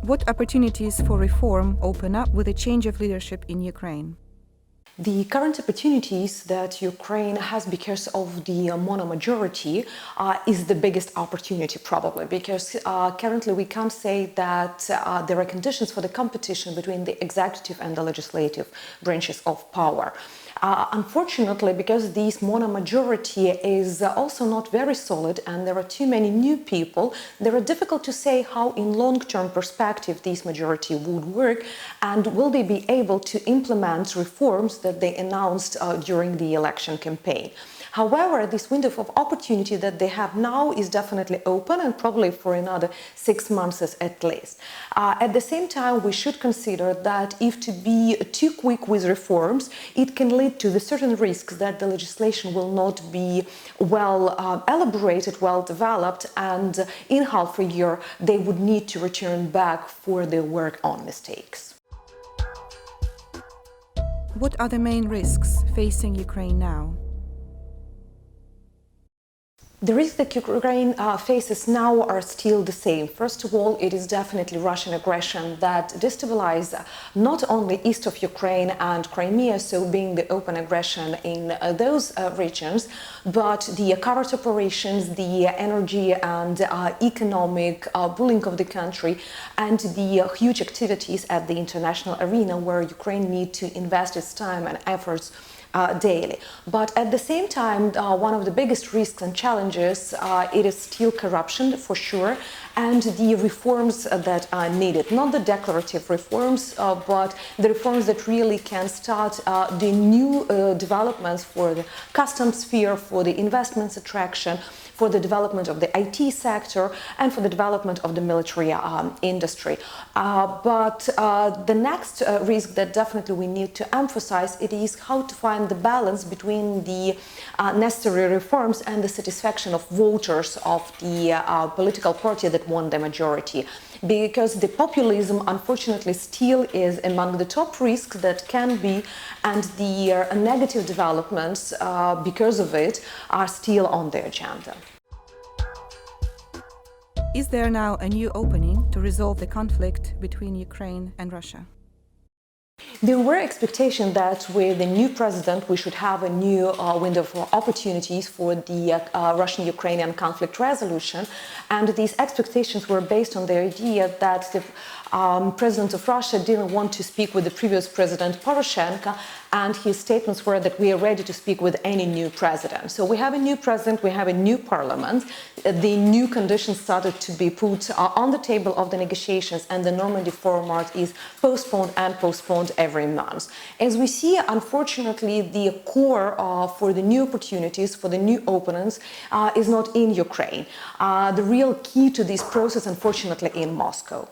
What opportunities for reform open up with a change of leadership in Ukraine? The current opportunities that Ukraine has because of the mono-majority is the biggest opportunity probably, because currently we can't say that there are conditions for the competition between the executive and the legislative branches of power. Unfortunately, because this mono-majority is also not very solid and there are too many new people, there are difficult to say how in long-term perspective this majority would work and will they be able to implement reforms that they announced during the election campaign. However, this window of opportunity that they have now is definitely open and probably for another 6 months at least. At the same time, we should consider that if to be too quick with reforms, it can lead to the certain risks that the legislation will not be well elaborated, well developed, and in half a year they would need to return back for their work on mistakes. What are the main risks facing Ukraine now? The risks that Ukraine faces now are still the same. First of all, it is definitely Russian aggression that destabilizes not only east of Ukraine and Crimea, so being the open aggression in those regions, but the covert operations, the energy and economic bullying of the country, and the huge activities at the international arena where Ukraine needs to invest its time and efforts daily. But at the same time, one of the biggest risks and challenges, it is still corruption for sure, and the reforms that are needed. Not the declarative reforms, but the reforms that really can start the new developments for the customs sphere, for the investments attraction, for the development of the IT sector, and for the development of the military industry. But the next risk that definitely we need to emphasize, it is how to find the balance between the necessary reforms and the satisfaction of voters of the political party that won the majority. Because the populism, unfortunately, still is among the top risks that can be, and the negative developments because of it are still on the agenda. Is there now a new opening to resolve the conflict between Ukraine and Russia? There were expectations that with the new president we should have a new window for opportunities for the Russian-Ukrainian conflict resolution, and these expectations were based on the idea that the president of Russia didn't want to speak with the previous president Poroshenko, and his statements were that we are ready to speak with any new president. So we have a new president, we have a new parliament, the new conditions started to be put on the table of the negotiations, and the Normandy format is postponed and postponed every month. As we see, unfortunately, the core for the new opportunities, for the new openings, is not in Ukraine. The real key to this process, unfortunately, in Moscow.